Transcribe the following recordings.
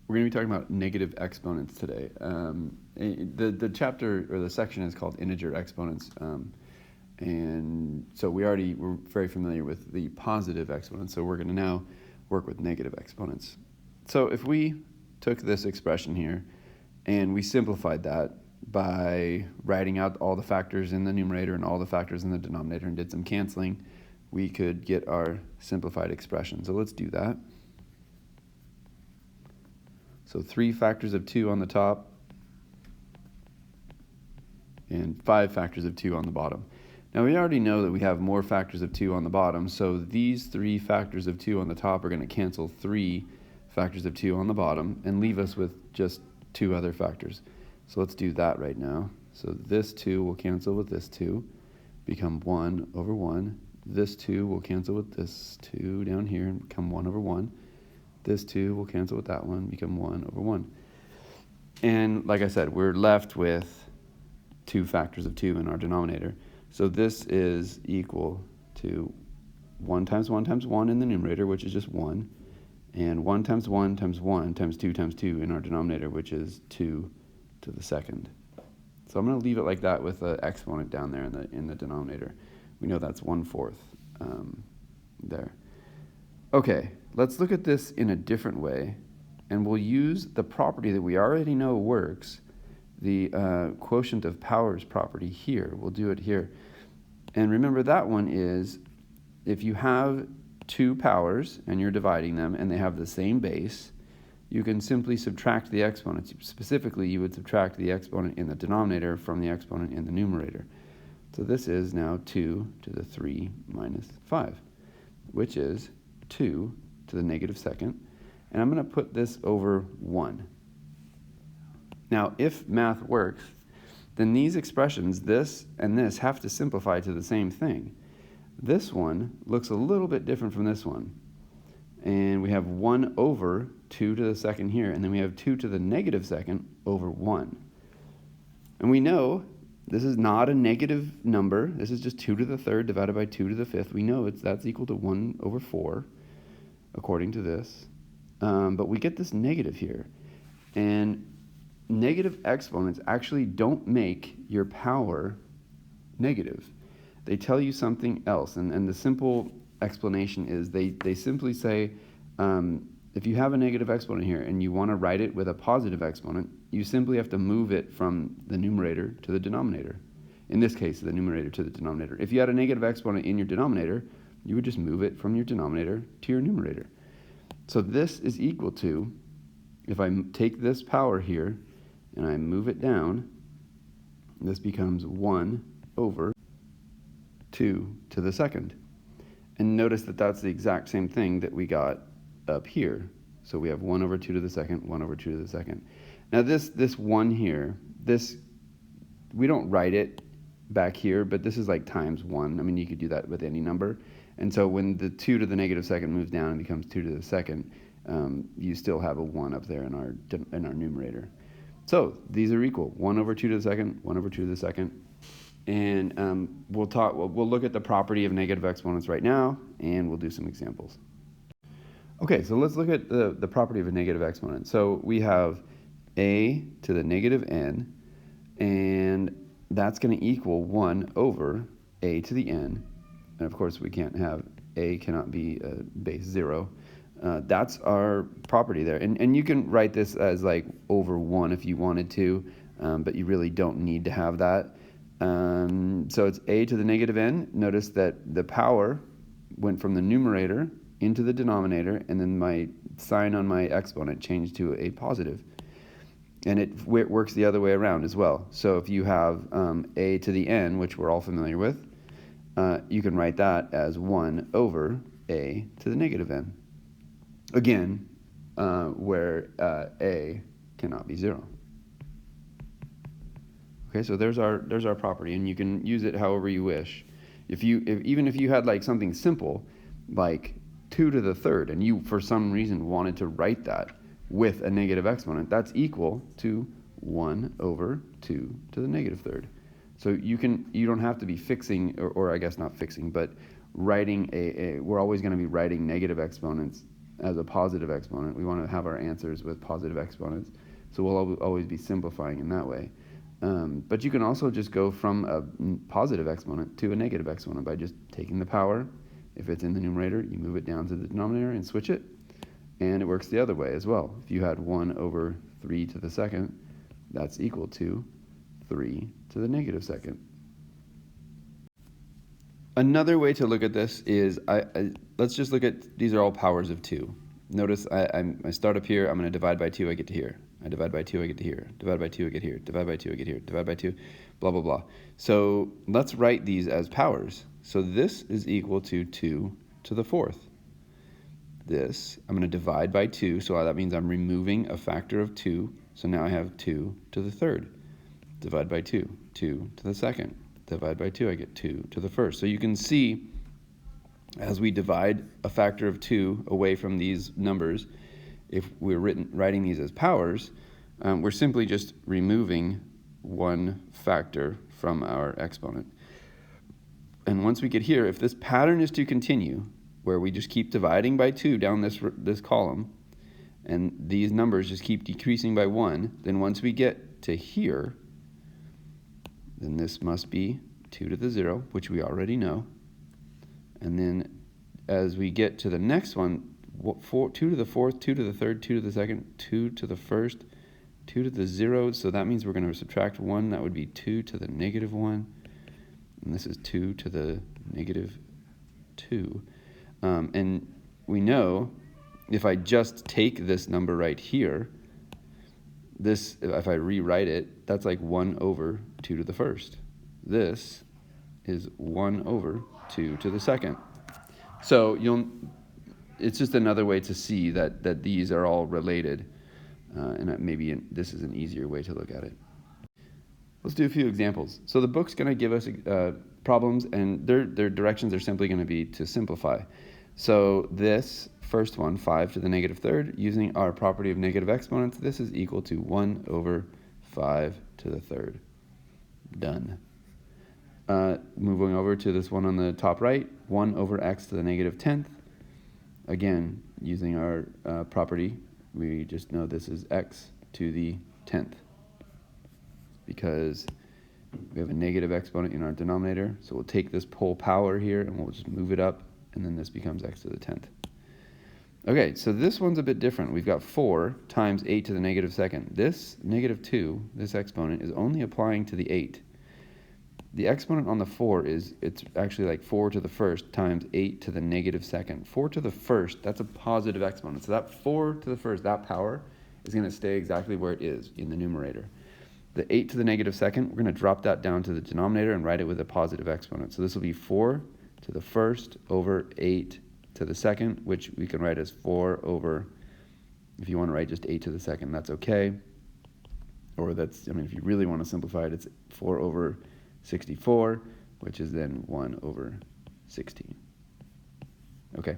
We're going to be talking about negative exponents today. The chapter or the section is called integer exponents, and so we're very familiar with the positive exponents. So we're going to now work with negative exponents. So if we took this expression here and we simplified that by writing out all the factors in the numerator and all the factors in the denominator and did some canceling, we could get our simplified expression. So let's do that. So 3 factors of 2 on the top and 5 factors of 2 on the bottom. Now we already know that we have more factors of 2 on the bottom, so these 3 factors of 2 on the top are going to cancel 3 factors of 2 on the bottom and leave us with just 2 other factors. So let's do that right now. So this 2 will cancel with this 2, become 1 over 1. This 2 will cancel with this 2 down here and become 1 over 1. This 2 will cancel with that one, become 1 over 1. And like I said, we're left with 2 factors of 2 in our denominator. So this is equal to 1 times 1 times 1 in the numerator, which is just 1, and 1 times 1 times 1 times 2 times 2 in our denominator, which is 2 to the second. So I'm going to leave it like that with the exponent down there in the denominator. We know that's 1/4 there. Okay, let's look at this in a different way, and we'll use the property that we already know works, the quotient of powers property here. We'll do it here. And remember, that one is if you have 2 powers and you're dividing them and they have the same base, you can simply subtract the exponents. Specifically, you would subtract the exponent in the denominator from the exponent in the numerator. So this is now 2 to the 3 minus 5, which is 2 to the negative second, and I'm going to put this over 1. Now, if math works, then these expressions, this and this, have to simplify to the same thing. This one looks a little bit different from this one, and we have 1 over 2 to the second here, and then we have 2 to the negative second over 1. And we know this is not a negative number. This is just 2 to the third divided by 2 to the fifth. We know that's equal to 1 over 4, according to this. But we get this negative here. And negative exponents actually don't make your power negative. They tell you something else. And the simple explanation is they simply say, if you have a negative exponent here and you want to write it with a positive exponent, you simply have to move it from the numerator to the denominator. In this case, the numerator to the denominator. If you had a negative exponent in your denominator, you would just move it from your denominator to your numerator. So this is equal to, if I take this power here and I move it down, this becomes 1 over 2 to the second. And notice that that's the exact same thing that we got up here. So we have 1 over 2 to the second, 1 over 2 to the second. Now this 1 here, we don't write it back here, but this is like times 1. I mean, you could do that with any number. And so when the 2 to the negative second moves down and becomes 2 to the second, you still have a 1 up there in our numerator. So these are equal. 1 over 2 to the second, 1 over 2 to the second. And we'll look at the property of negative exponents right now, and we'll do some examples. Okay, so let's look at the property of a negative exponent. So we have a to the negative n, and that's going to equal 1 over a to the n. And of course, we can't have a cannot be base 0. That's our property there. And you can write this as like over 1 if you wanted to, but you really don't need to have that. So it's a to the negative n. Notice that the power went from the numerator into the denominator, and then my sign on my exponent changed to a positive. And it works the other way around as well. So if you have a to the n, which we're all familiar with, you can write that as 1 over a to the negative n. Again, where a cannot be 0. Okay, so there's our property, and you can use it however you wish. Even if you had like something simple, like 2 to the third, and you for some reason wanted to write that with a negative exponent, that's equal to 1 over 2 to the negative third. So you don't have to be fixing, or I guess not fixing, but writing we're always going to be writing negative exponents as a positive exponent. We want to have our answers with positive exponents. So we'll always be simplifying in that way. But you can also just go from a positive exponent to a negative exponent by just taking the power. If it's in the numerator, you move it down to the denominator and switch it. And it works the other way as well. If you had 1 over 3 to the second, that's equal to 3 to the negative second. Another way to look at this is, let's just look at, these are all powers of 2. Notice I start up here, I'm going to divide by 2, I get to here. I divide by 2, I get to here. Divide by 2, I get here. Divide by 2, I get here. Divide by 2, blah, blah, blah. So let's write these as powers. So this is equal to 2 to the 4th. This, I'm going to divide by 2, so that means I'm removing a factor of 2. So now I have 2 to the 3rd. Divide by 2, 2 to the 2nd. Divide by 2, I get 2 to the 1st. So you can see, as we divide a factor of 2 away from these numbers, if we're writing these as powers, we're simply just removing one factor from our exponent. And once we get here, if this pattern is to continue, where we just keep dividing by 2 down this column, and these numbers just keep decreasing by 1, then once we get to here, then this must be 2 to the 0, which we already know. And then as we get to the next one, 2 to the 4th, 2 to the 3rd, 2 to the 2nd, 2 to the 1st, 2 to the 0. So that means we're going to subtract 1. That would be 2 to the negative 1. And this is 2 to the negative 2. And we know if I just take this number right here, this, if I rewrite it, that's like 1 over 2 to the 1st. This is 1 over 2 to the 2nd. So it's just another way to see that these are all related, and maybe this is an easier way to look at it. Let's do a few examples. So the book's going to give us problems, and their directions are simply going to be to simplify. So this first one, 5 to the negative 3rd, using our property of negative exponents, this is equal to 1 over 5 to the 3rd. Done. Moving over to this one on the top right, 1 over x to the negative 10th. Again, using our property, we just know this is x to the 10th because we have a negative exponent in our denominator. So we'll take this whole power here and we'll just move it up, and then this becomes x to the 10th. Okay, so this one's a bit different. We've got 4 times 8 to the negative 2nd. This negative 2, this exponent, is only applying to the 8. The exponent on the 4 it's actually like 4 to the 1st times 8 to the negative 2nd. 4 to the 1st, that's a positive exponent. So that 4 to the 1st, that power, is going to stay exactly where it is in the numerator. The 8 to the negative 2nd, we're going to drop that down to the denominator and write it with a positive exponent. So this will be 4 to the 1st over 8 to the 2nd, which we can write as 4 over, if you want to write just 8 to the 2nd, that's okay. Or that's, if you really want to simplify it, it's 4 over 64, which is then 1 over 16. Okay.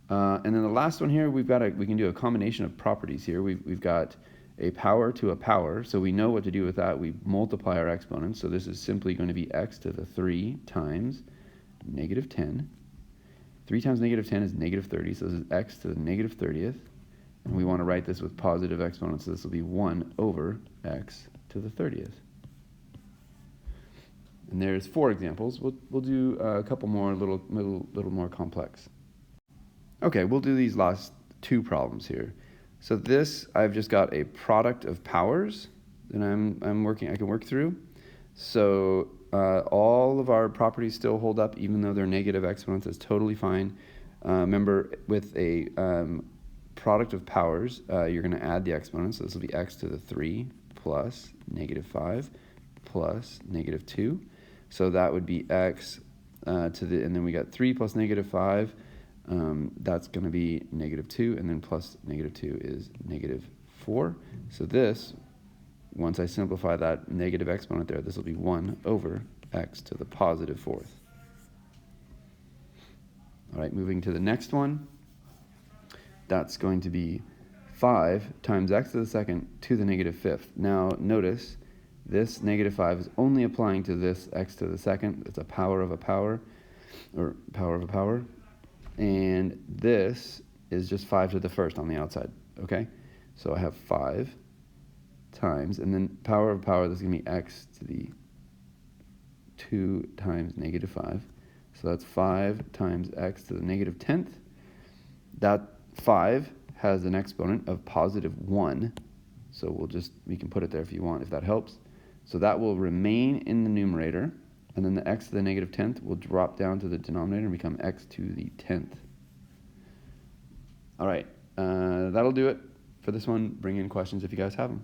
And then the last one here, we can do a combination of properties here. We've got a power to a power, so we know what to do with that. We multiply our exponents, so this is simply going to be x to the 3 times negative 10. 3 times negative 10 is negative 30, so this is x to the negative 30th. And we want to write this with positive exponents, so this will be 1 over x to the 30th. And there's 4 examples. We'll do a couple more, little more complex. Okay, we'll do these last 2 problems here. So this, I've just got a product of powers that I can work through. So all of our properties still hold up, even though they're negative exponents. That's totally fine. Remember, with a product of powers, you're going to add the exponents. So this will be x to the 3 plus negative 5 plus negative 2. So that would be x and then we got 3 plus negative 5. That's going to be negative 2, and then plus negative 2 is negative 4. So this, once I simplify that negative exponent there, this will be 1 over x to the positive 4th. All right, moving to the next one. That's going to be 5 times x to the 2nd to the negative 5th. Now, notice this negative 5 is only applying to this x to the 2nd. It's a power of a power, or power of a power. And this is just 5 to the first on the outside, okay? So I have 5 times, and then power of power, this is going to be x to the 2 times negative 5. So that's 5 times x to the negative 10th. That 5 has an exponent of positive 1. So we can put it there if you want, if that helps. So that will remain in the numerator, and then the x to the negative 10th will drop down to the denominator and become x to the 10th. All right, that'll do it for this one. Bring in questions if you guys have them.